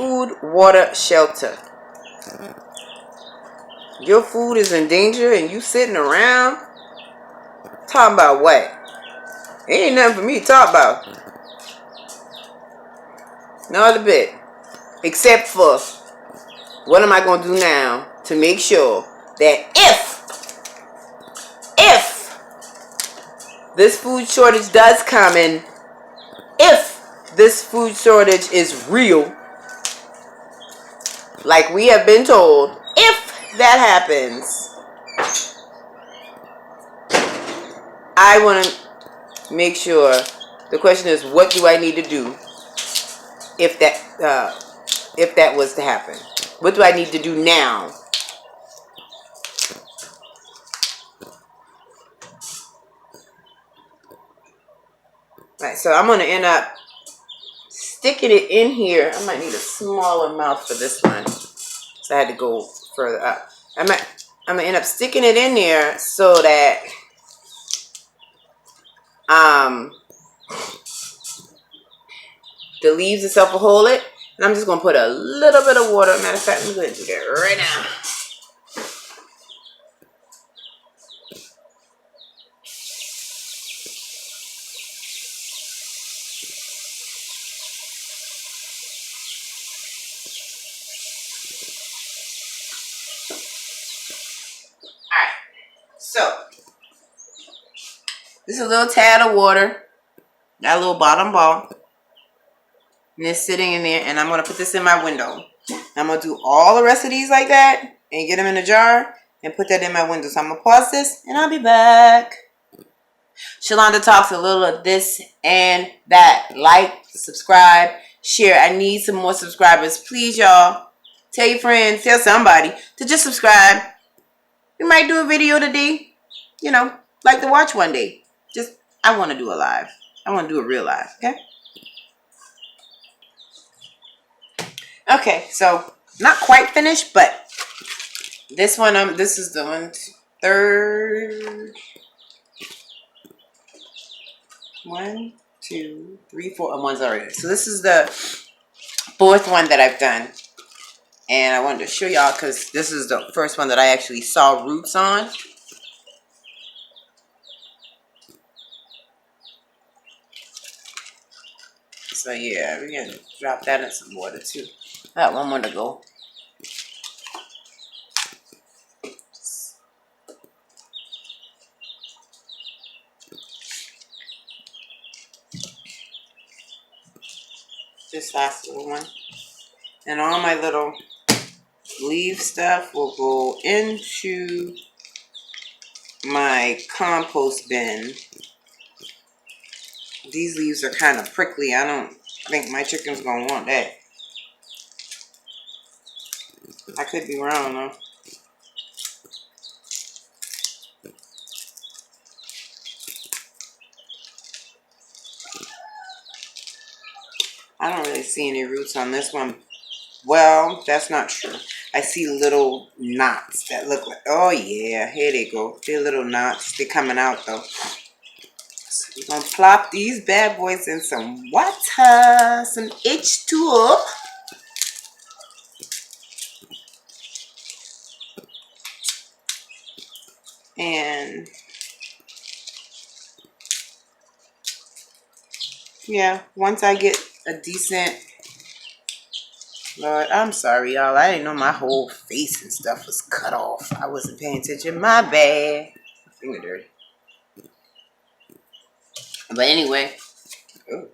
food, water, shelter. Your food is in danger and you sitting around talking about what? It ain't nothing for me to talk about. Not a bit. Except for, what am I going to do now to make sure that if this food shortage does come and if this food shortage is real, like we have been told, if that happens, I want to make sure, the question is, what do I need to do if that was to happen? What do I need to do now? Right, so I'm going to end up sticking it in here. I might need a smaller mouth for this one, so I had to go further up. I'm going to end up sticking it in there so that the leaves itself will hold it. And I'm just going to put a little bit of water. Matter of fact, I'm going to do that right now. Alright, so this is a little tad of water, that little bottom ball, and it's sitting in there, and I'm going to put this in my window. I'm going to do all the rest of these like that, and get them in a jar, and put that in my window. So I'm going to pause this, and I'll be back. Shalonda talks a little of this and that. Like, subscribe, share. I need some more subscribers. Please, y'all. Tell your friends, tell somebody to just subscribe. We might do a video today, you know, like to watch one day. Just, I want to do a live. I want to do a real live, okay? Okay, so not quite finished, but this one, this is the one, third. 1, 2, 3, 4, and one's already. So this is the fourth one that I've done. And I wanted to show y'all because this is the first one that I actually saw roots on. So yeah, we're going to drop that in some water too. I got one more to go. This last little one. And all my little leaf stuff will go into my compost bin. These leaves are kind of prickly. I don't think my chicken's going to want that. I could be wrong though. I don't really see any roots on this one. Well, that's not true. I see little knots that look like, oh yeah, here they go. They're little knots. They're coming out though. So we're going to plop these bad boys in some water, some H2O. And yeah, once I get a decent, Lord, I'm sorry, y'all. I didn't know my whole face and stuff was cut off. I wasn't paying attention. My bad. My finger dirty. But anyway. Oh.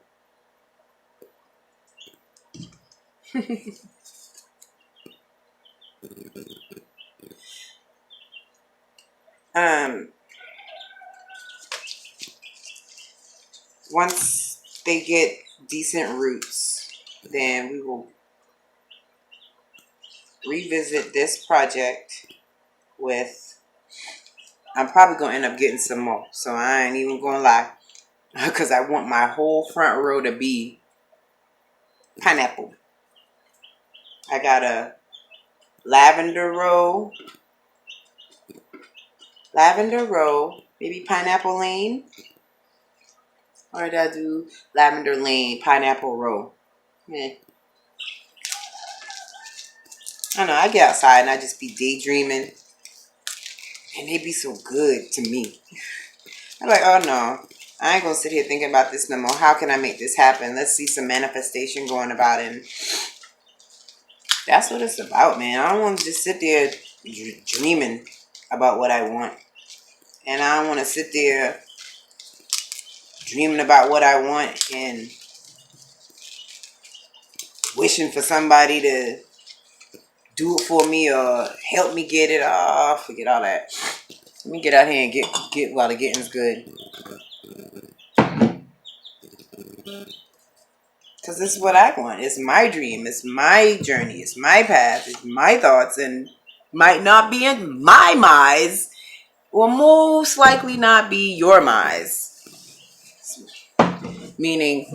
Once they get decent roots, then we will revisit this project with, I'm probably going to end up getting some more. So I ain't even going to lie. Because I want my whole front row to be pineapple. I got a lavender row, maybe pineapple lane. Or did I do lavender lane, pineapple row? Yeah. I know, I get outside and I just be daydreaming. And they be so good to me. I'm like, oh no, I ain't gonna sit here thinking about this no more. How can I make this happen? Let's see some manifestation going about it. And that's what it's about, man. I don't want to just sit there dreaming about what I want. And I don't want to sit there dreaming about what I want and wishing for somebody to do it for me or help me get it. Oh, forget all that. Let me get out here and get while the getting's good. Because this is what I want. It's my dream. It's my journey. It's my path. It's my thoughts. And might not be in my minds. Will most likely not be your minds. Meaning,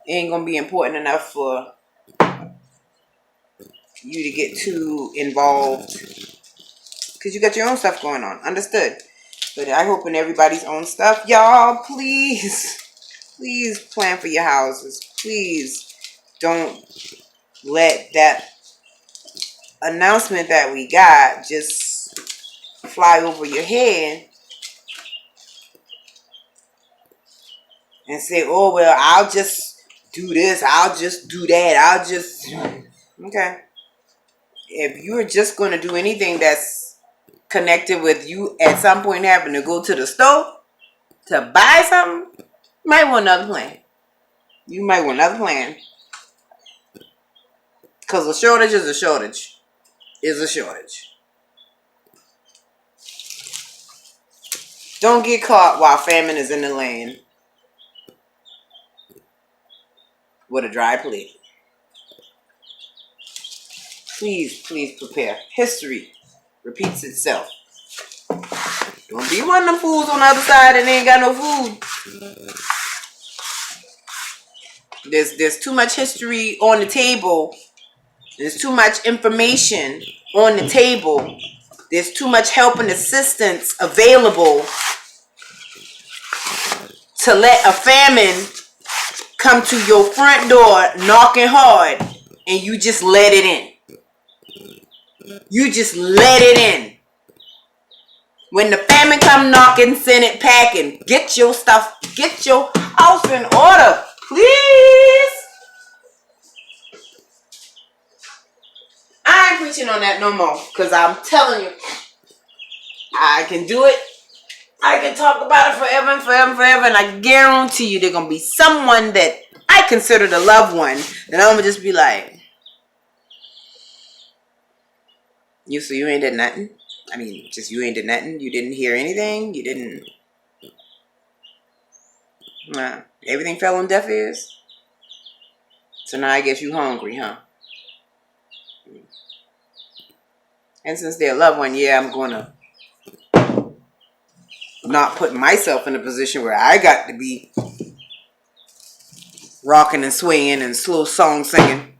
it ain't going to be important enough for you to get too involved. Because you got your own stuff going on. Understood. But I hope in everybody's own stuff. Y'all, please. Please plan for your houses. Please don't let that announcement that we got just fly over your head and say, oh, well, I'll just do this. I'll just do that. I'll just... Okay. If you're just going to do anything that's connected with you at some point having to go to the store to buy something, you might want another plan. You might want another plan. Because a shortage is a shortage. Is a shortage. Don't get caught while famine is in the land with a dry plate. Please, please prepare. History repeats itself. Don't be one of them fools on the other side and they ain't got no food. There's too much history on the table. There's too much information on the table. There's too much help and assistance available to let a famine come to your front door knocking hard and you just let it in. You just let it in. When the famine come knocking, send it packing. Get your stuff, get your house in order, please. I ain't preaching on that no more. Because I'm telling you, I can do it. I can talk about it forever and forever and forever. And I guarantee you there's going to be someone that I consider the loved one. And I'm going to just be like, so you ain't did nothing? I mean, just you ain't did nothing? You didn't hear anything? You didn't... Nah. Everything fell on deaf ears? So now I guess you hungry, huh? And since they're a loved one, yeah, I'm going to not put myself in a position where I got to be rocking and swaying and slow song singing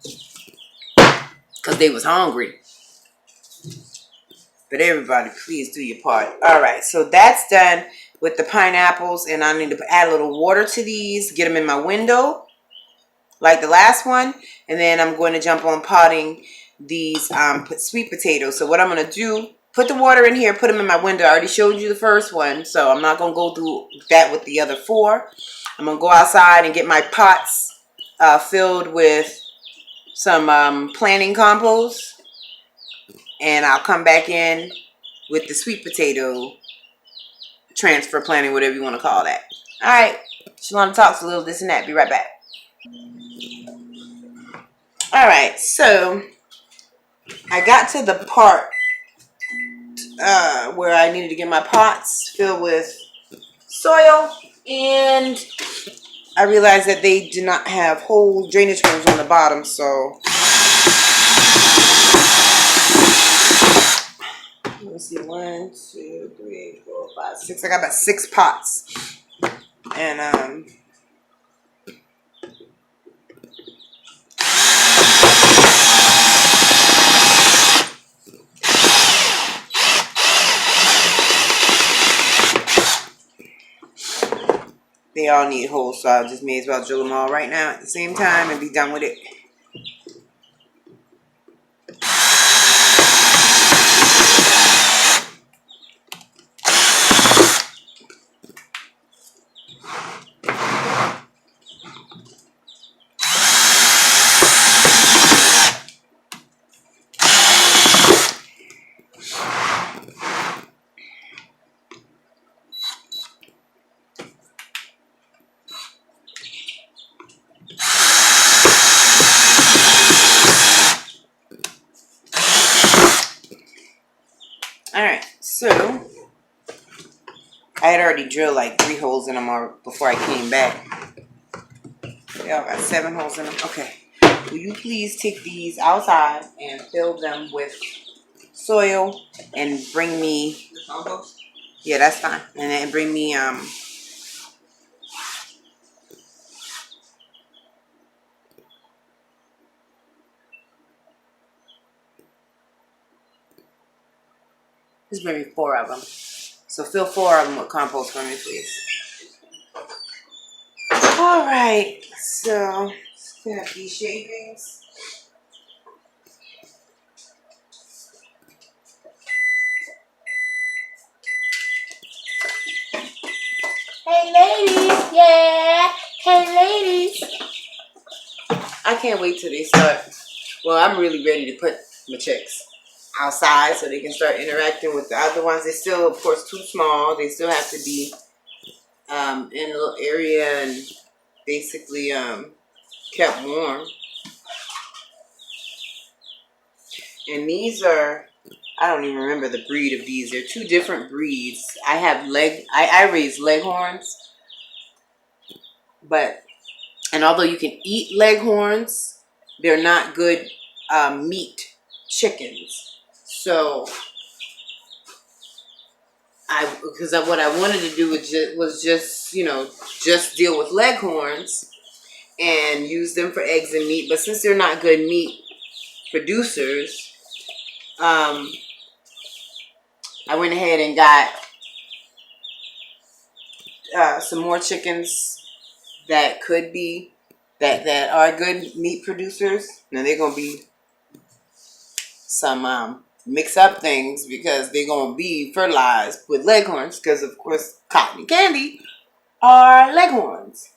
because they was hungry. But everybody, please do your part. All right, so that's done with the pineapples, and I need to add a little water to these, get them in my window like the last one, and then I'm going to jump on potting these sweet potatoes. So what I'm going to do, put the water in here, put them in my window. I already showed you the first one, so I'm not going to go through that with the other 4. I'm going to go outside and get my pots filled with some planting compost. And I'll come back in with the sweet potato transfer planting, whatever you want to call that. All right. Shalana talks a little this and that. Be right back. All right. So I got to the part where I needed to get my pots filled with soil. And I realized that they do not have drainage holes on the bottom. So... let's see, 1, 2, 3, 4, 5, 6. I got about 6 pots, and they all need holes, so I just may as well drill them all right now at the same time and be done with it. So I had already drilled like 3 holes in them before I came back. Yeah, I got 7 holes in them. Okay. Will you please take these outside and fill them with soil and bring me the compost? Yeah, that's fine. And then bring me just bring me 4 of them. So fill 4 of them with compost for me, please. All right. So let's clean up these shavings. Hey, ladies. Yeah. Hey, ladies. I can't wait till they start. Well, I'm really ready to put my chicks outside so they can start interacting with the other ones. They're still, of course, too small. They still have to be in a little area and basically kept warm. And these are, I don't even remember the breed of these. They're 2 different breeds. I have I raise leghorns, and although you can eat leghorns, they're not good meat chickens. So because what I wanted to do was just deal with leghorns and use them for eggs and meat. But since they're not good meat producers, I went ahead and got some more chickens that could be that are good meat producers. Now they're gonna be some mix up things because they're gonna be fertilized with leghorns because of course Cotton and Candy are leghorns,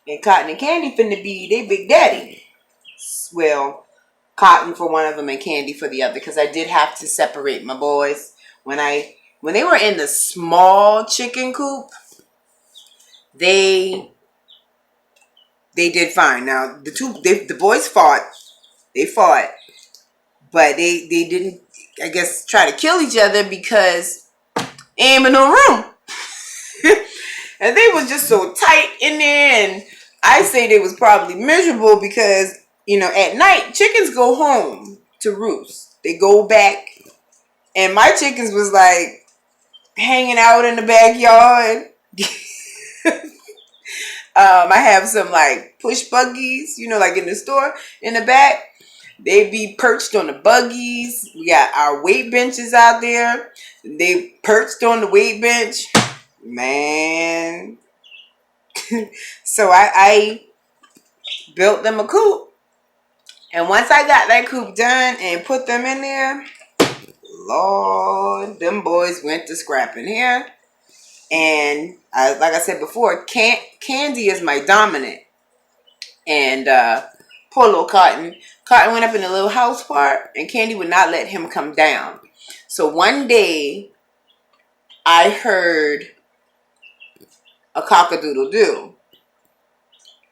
and Cotton and Candy finna be they big daddy. Well, Cotton for one of them and Candy for the other, because I did have to separate my boys when they were in the small chicken coop. They did fine. Now the boys fought. They fought, but they didn't, I guess, try to kill each other because ain't in no room. And they was just so tight in there, and I say they was probably miserable because at night chickens go home to roost. They go back, and my chickens was like hanging out in the backyard. I have some like push buggies, like in the store in the back. They be perched on the buggies. We got our weight benches out there. They perched on the weight bench. Man. So I built them a coop. And once I got that coop done and put them in there, Lord, them boys went to scrapping here. And like I said before, Candy is my dominant. And poor little Cotton. Cotton went up in the little house part, and Candy would not let him come down. So one day, I heard a cock-a-doodle-doo.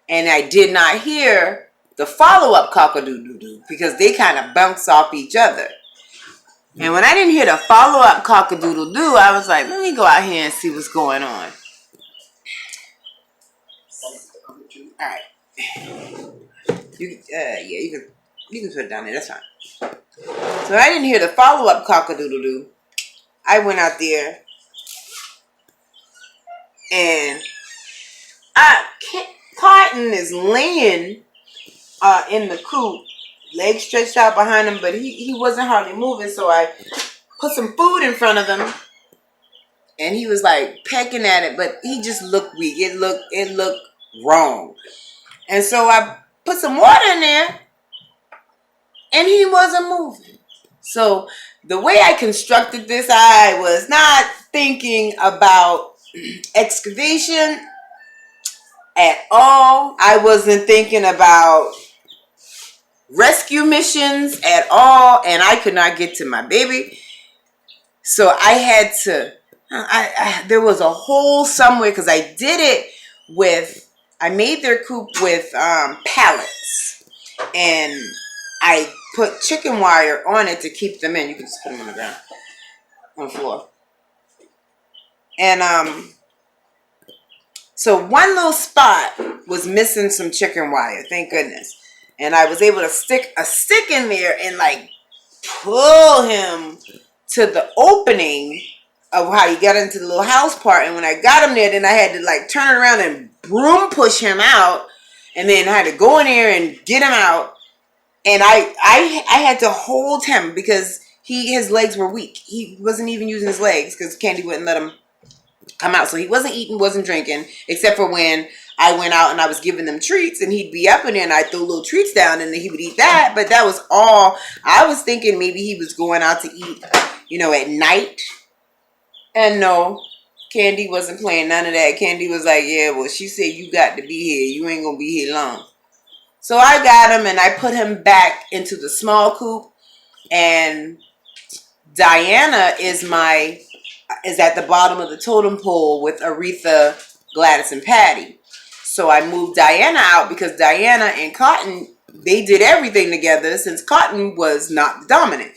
And I did not hear the follow-up cock-a-doodle-doo because they kind of bounce off each other. And when I didn't hear the follow-up cock-a-doodle-doo, I was like, let me go out here and see what's going on. All right. You can put it down there. That's fine. So I didn't hear the follow-up cock-a-doodle-doo. I went out there and Cotton is laying in the coop, legs stretched out behind him, but he wasn't hardly moving. So I put some food in front of him, and he was like pecking at it, but he just looked weak. It looked wrong, and so I put some water in there, and he wasn't moving. So the way I constructed this, I was not thinking about excavation at all. I wasn't thinking about rescue missions at all, and I could not get to my baby. So I had to, there was a hole somewhere because I did it I made their coop with pallets, and I put chicken wire on it to keep them in. You can just put them on the ground. on the floor. And so one little spot was missing some chicken wire, thank goodness. And I was able to stick a stick in there and like pull him to the opening of how you got into the little house part. And when I got him there, then I had to like turn around and broom push him out. And then I had to go in there and get him out. And I had to hold him because his legs were weak. He wasn't even using his legs because Candy wouldn't let him come out. So he wasn't eating, wasn't drinking, except for when I went out and I was giving them treats, and he'd be up in there and I'd throw little treats down and then he would eat that. But that was all. I was thinking maybe he was going out to eat, at night. And no, Candy wasn't playing none of that. Candy was like, yeah, well, she said you got to be here. You ain't going to be here long. So I got him and I put him back into the small coop. And Diana is at the bottom of the totem pole with Aretha, Gladys, and Patty. So I moved Diana out because Diana and Cotton, they did everything together since Cotton was not dominant.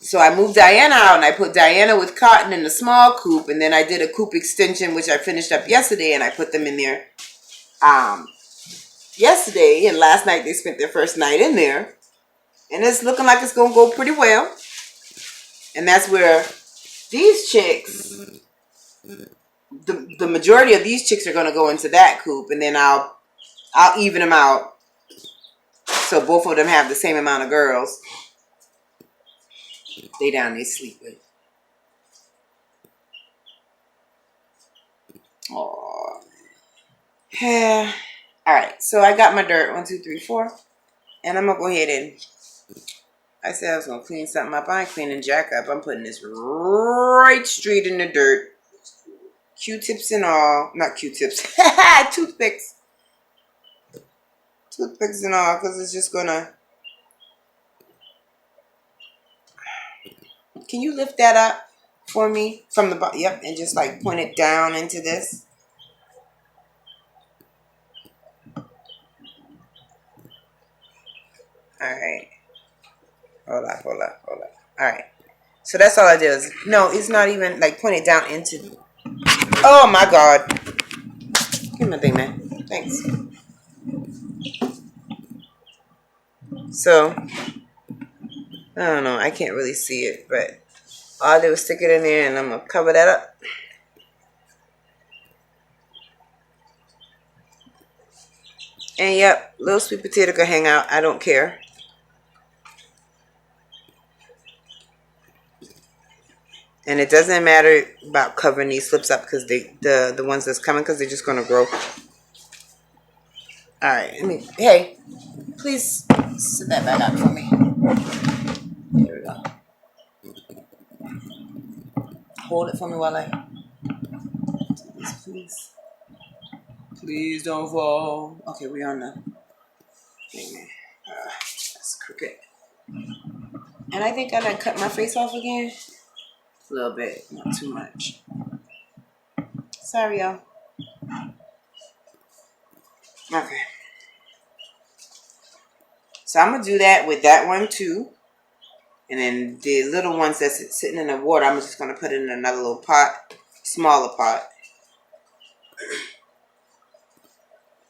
So I moved Diana out and I put Diana with Cotton in the small coop, and then I did a coop extension which I finished up yesterday, and I put them in there yesterday, and last night they spent their first night in there, and it's looking like it's gonna go pretty well. And that's where these chicks, the majority of these chicks are gonna go into that coop, and then I'll even them out so both of them have the same amount of girls. They down there sleeping. Oh, yeah. All right, so I got my dirt 1, 2, 3, 4, and I'm gonna go ahead and. I said I was gonna clean something up. I ain't cleaning jack up. I'm putting this right straight in the dirt. Q-tips and all. Not Q-tips. Toothpicks. Toothpicks and all, because it's just gonna. Can you lift that up for me from the bottom? Yep, and just like point it down into this. All right. Hold up. All right. So that's all I did. No, it's not even like point it down into. Oh my God. Give me my thing, man. Thanks. So I don't know. I can't really see it, but all I did was stick it in there, and I'm gonna cover that up. And yep, little sweet potato can hang out. I don't care. And it doesn't matter about covering these slips up because the ones that's coming, because they're just gonna grow. All right. Hey, please sit that back up for me. There we go. Hold it for me while I. Please. Please don't fall. Okay, we're on the thing, man. That's crooked. And I think I done cut my face off again. A little bit, not too much. Sorry, y'all. Okay. So I'm going to do that with that one too. And then the little ones that's sitting in the water, I'm just going to put it in another little pot, smaller pot.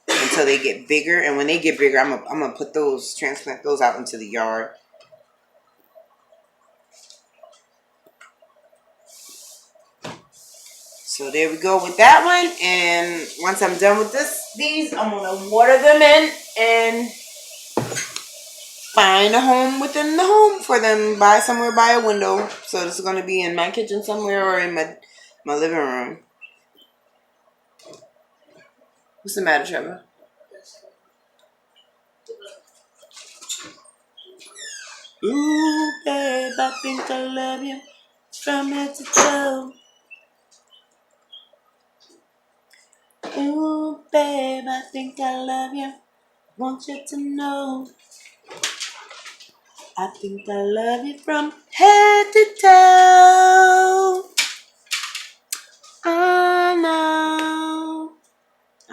Until they get bigger. And when they get bigger, I'm going to transplant those out into the yard. So there we go with that one. And once I'm done with these, I'm going to water them in and find a home within the home for them. Buy somewhere by a window. So this is going to be in my kitchen somewhere or in my living room. What's the matter, Trevor? Ooh, babe, I think I love you from head to toe. Ooh, babe, I think I love you. Want you to know. I think I love you from head to toe. Oh no.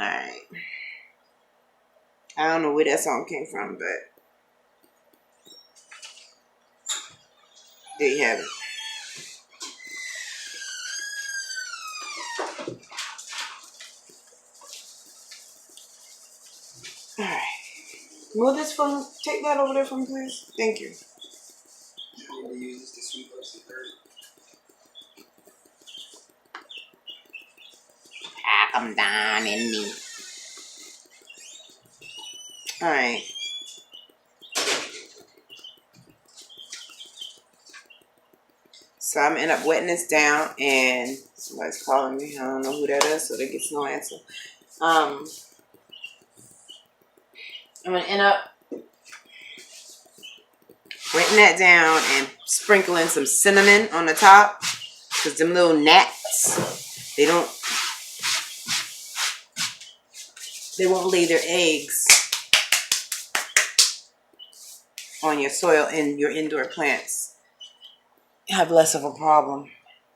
Alright. I don't know where that song came from, but there you have it. Move this from, take that over there from, please. Thank you. Come down in me. Alright. So I'm end up wetting this down, and somebody's calling me. I don't know who that is, so they gets no answer. I'm gonna end up wetting that down and sprinkling some cinnamon on the top, because them little gnats, they won't lay their eggs on your soil, and your indoor plants have less of a problem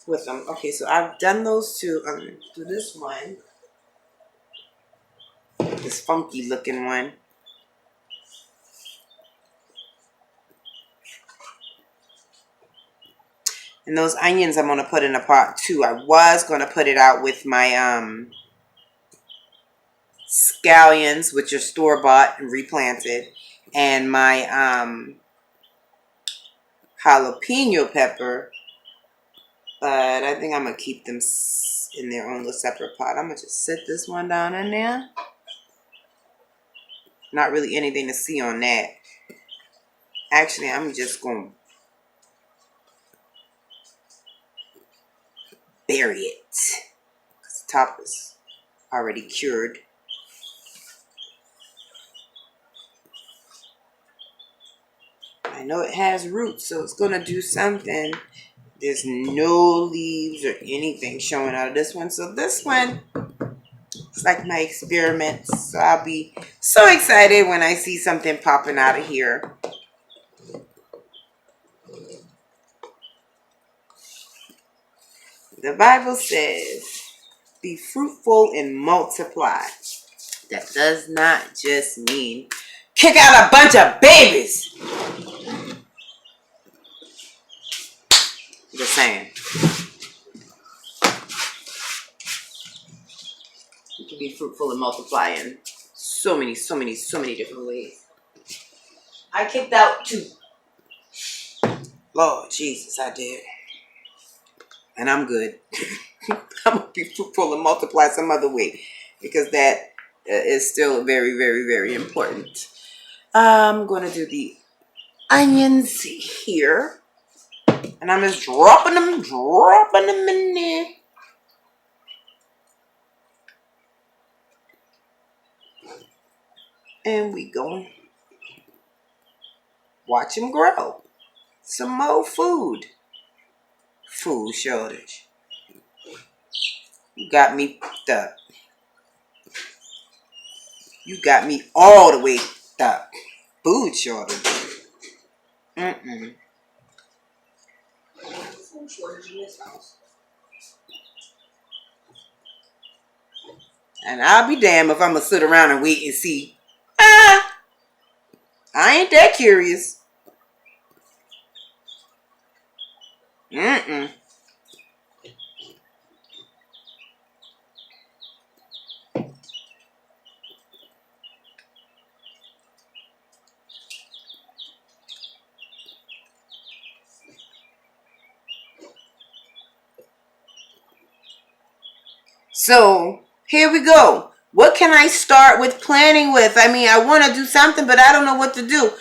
with them. Okay, so I've done those two. Do this one, this funky looking one. And those onions I'm gonna put in a part 2. I was gonna put it out with my scallions, which are store-bought and replanted, and my jalapeno pepper, but I think I'm gonna keep them in their own little separate pot. I'm gonna just sit this one down in there. Not really anything to see on that. Actually, I'm just gonna bury it, because the top is already cured. I know it has roots, so it's gonna do something. There's no leaves or anything showing out of this one, so this one is like my experiment. So I'll be so excited when I see something popping out of here. The Bible says, be fruitful and multiply. That does not just mean kick out a bunch of babies. Just saying. You can be fruitful and multiply in so many different ways. I kicked out 2. Lord Jesus, I did. And I'm good. I'm going to be fruitful and multiply some other way, because that is still very, very, very important. I'm going to do the onions here. And I'm just dropping them in there. And we go. Watch them grow. Some more food. Food shortage. You got me fucked up. You got me all the way fucked up. Food shortage. Food shortage in this house. And I'll be damned if I'm going to sit around and wait and see. I ain't that curious. So here we go. What can I start with planning with? I mean, I want to do something, but I don't know what to do.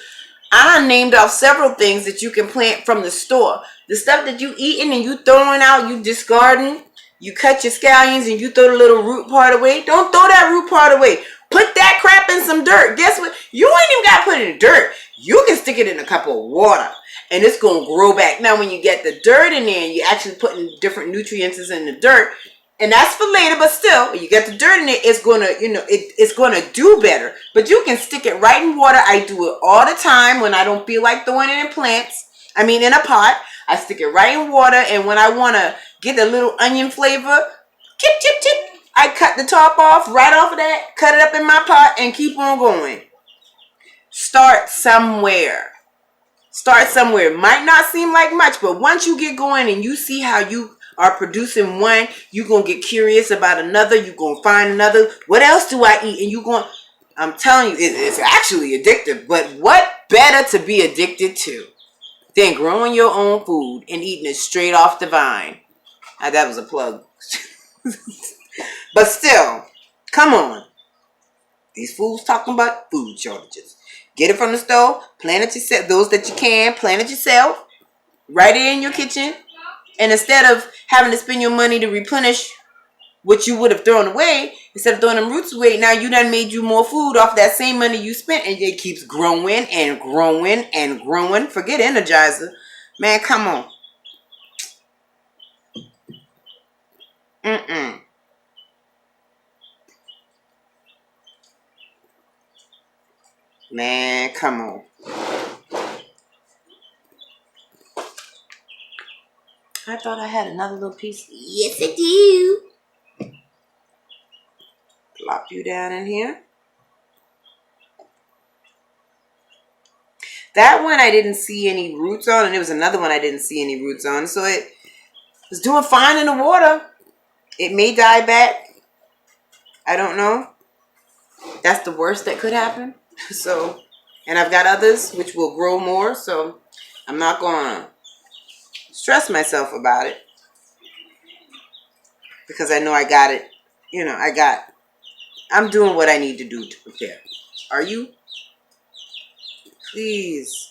I named off several things that you can plant from the store. The stuff that you eating and you throwing out, you discarding. You cut your scallions and you throw the little root part away. Don't throw that root part away. Put that crap in some dirt. Guess what? You ain't even got to put it in dirt. You can stick it in a cup of water and it's going to grow back. Now, when you get the dirt in there and you're actually putting different nutrients in the dirt, and that's for later, but still, when you get the dirt in it, it's going to, it's going to do better. But you can stick it right in water. I do it all the time when I don't feel like throwing it in plants. I mean, in a pot. I stick it right in water. And when I want to get a little onion flavor, chip, chip, chip, I cut the top off, right off of that, cut it up in my pot, and keep on going. Start somewhere. Start somewhere. Might not seem like much, but once you get going and you see how you are producing one, you're going to get curious about another. You're going to find another. What else do I eat? And you're going, I'm telling you, it's actually addictive. But what better to be addicted to than growing your own food and eating it straight off the vine? That was a plug. But still, come on. These fools talking about food shortages. Get it from the store. Plant it yourself. Those that you can, plant it yourself. Right in your kitchen. And instead of having to spend your money to replenish what you would have thrown away, instead of throwing them roots away, now you done made you more food off that same money you spent, and it keeps growing and growing and growing. Forget Energizer. Man, come on. Mm-mm. Man, come on. I thought I had another little piece. Yes, I do. Plop you down in here. That one I didn't see any roots on, and there was another one I didn't see any roots on. So it was doing fine in the water. It may die back. I don't know. That's the worst that could happen. So, and I've got others which will grow more. So I'm not going to stress myself about it. Because I know I got it. You know, I'm doing what I need to do to prepare. Are you? Please.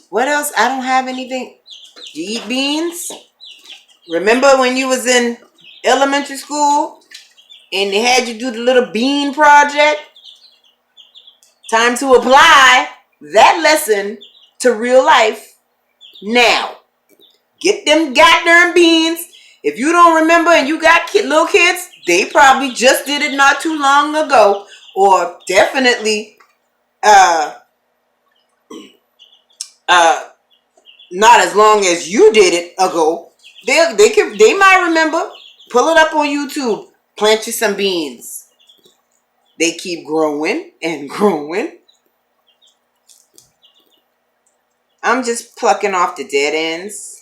What else? I don't have anything. You eat beans? Remember when you was in elementary school and they had you do the little bean project? Time to apply that lesson to real life now. Get them goddamn beans. If you don't remember and you got little kids, they probably just did it not too long ago, or definitely not as long as you did it ago. They might remember. Pull it up on YouTube. Plant you some beans. They keep growing and growing. I'm just plucking off the dead ends.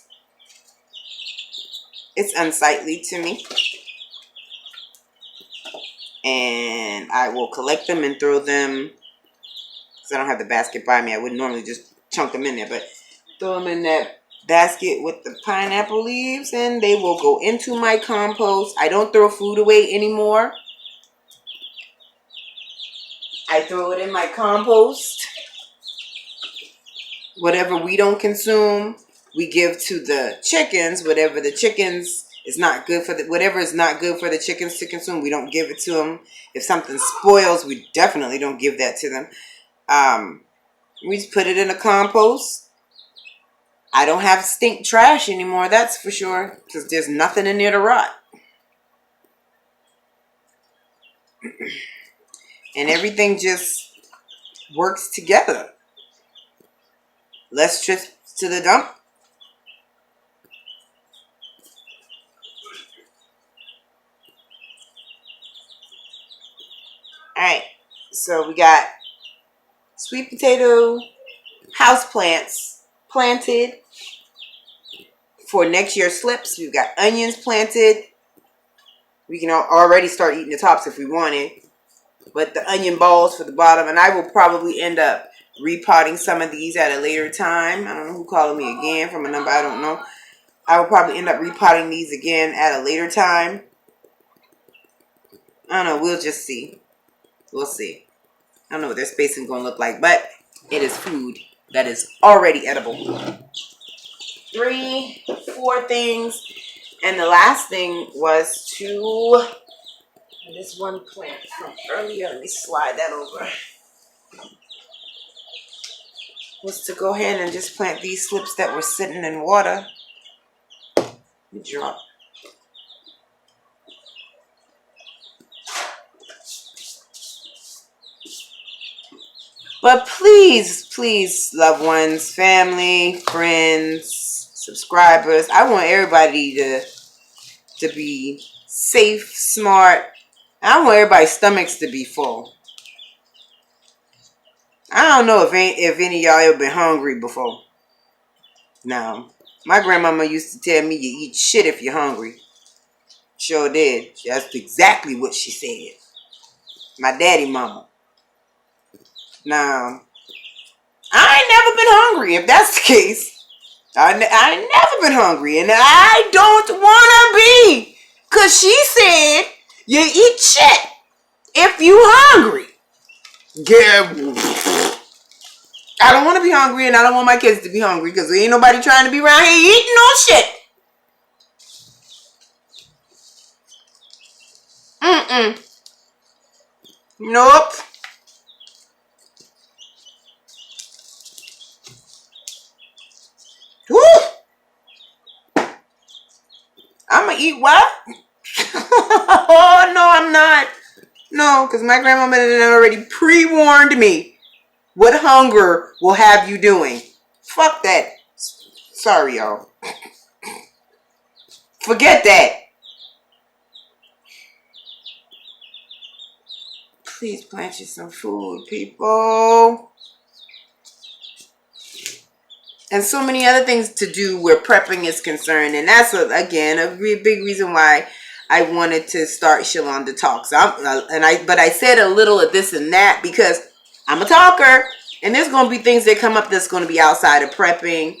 It's unsightly to me. And I will collect them and throw them, because I don't have the basket by me. I wouldn't normally just chunk them in there, but throw them in that basket with the pineapple leaves, and they will go into my compost. I don't throw food away anymore. I throw it in my compost. Whatever we don't consume, we give to the chickens. Whatever the chickens is not good for whatever is not good for the chickens to consume, we don't give it to them. If something spoils, we definitely don't give that to them. We just put it in the compost. I don't have stink trash anymore, that's for sure, because there's nothing in there to rot. And everything just works together. Less trips to the dump. Alright, so we got sweet potato house plants planted for next year's slips. We've got onions planted. We can already start eating the tops if we wanted. But the onion balls for the bottom. And I will probably end up repotting some of these at a later time. I don't know who calling me again from a number I don't know. I will probably end up repotting these again at a later time. I don't know. We'll just see. We'll see. I don't know what their spacing is going to look like. But it is food that is already edible. 3, 4 things. And the last thing was to... this one plant from earlier, let me slide that over, was to go ahead and just plant these slips that were sitting in water. Let me drop. But please, please, loved ones, family, friends, subscribers, I want everybody to be safe, smart. I want everybody's stomachs to be full. I don't know if any of y'all ever been hungry before. No. My grandmama used to tell me you eat shit if you're hungry. Sure did. That's exactly what she said. My daddy mama. Now, I ain't never been hungry, if that's the case. I ain't never been hungry, and I don't want to be. Because she said, you eat shit if you hungry. Yeah. I don't want to be hungry, and I don't want my kids to be hungry, because ain't nobody trying to be around here eating no shit. Nope. Woo! I'm going to eat what? Oh, no, I'm not. No, because my grandmama had already pre-warned me what hunger will have you doing. Fuck that. Sorry, y'all. Forget that. Please plant you some food, people. And so many other things to do where prepping is concerned. And that's, again, a big reason why I wanted to start Shalonda Talks. But I said a little of this and that because I'm a talker. And there's going to be things that come up that's going to be outside of prepping.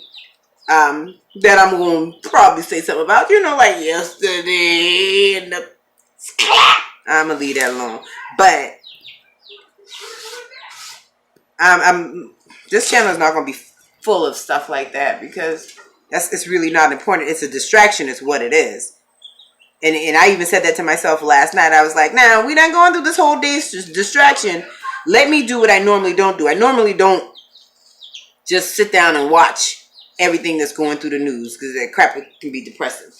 That I'm going to probably say something about. You know, like yesterday. And I'm going to leave that alone. But this channel is not going to be full of stuff like that because it's really not important. It's a distraction is what it is. And I even said that to myself last night. I was like, nah, we're not going through this whole day's distraction. Let me do what I normally don't do. I normally don't just sit down and watch everything that's going through the news because that crap can be depressing.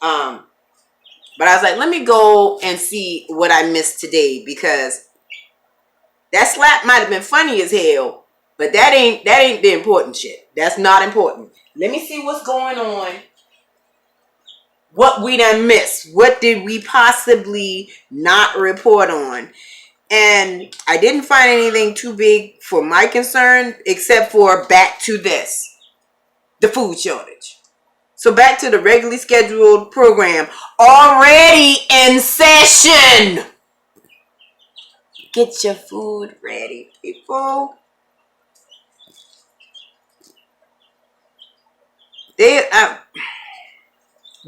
But I was like, let me go and see what I missed today because that slap might have been funny as hell, but that ain't the important shit. That's not important. Let me see what's going on. What we done missed. What did we possibly not report on? And I didn't find anything too big for my concern, except for back to this. The food shortage. So back to the regularly scheduled program. Already in session. Get your food ready, people.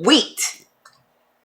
Wheat.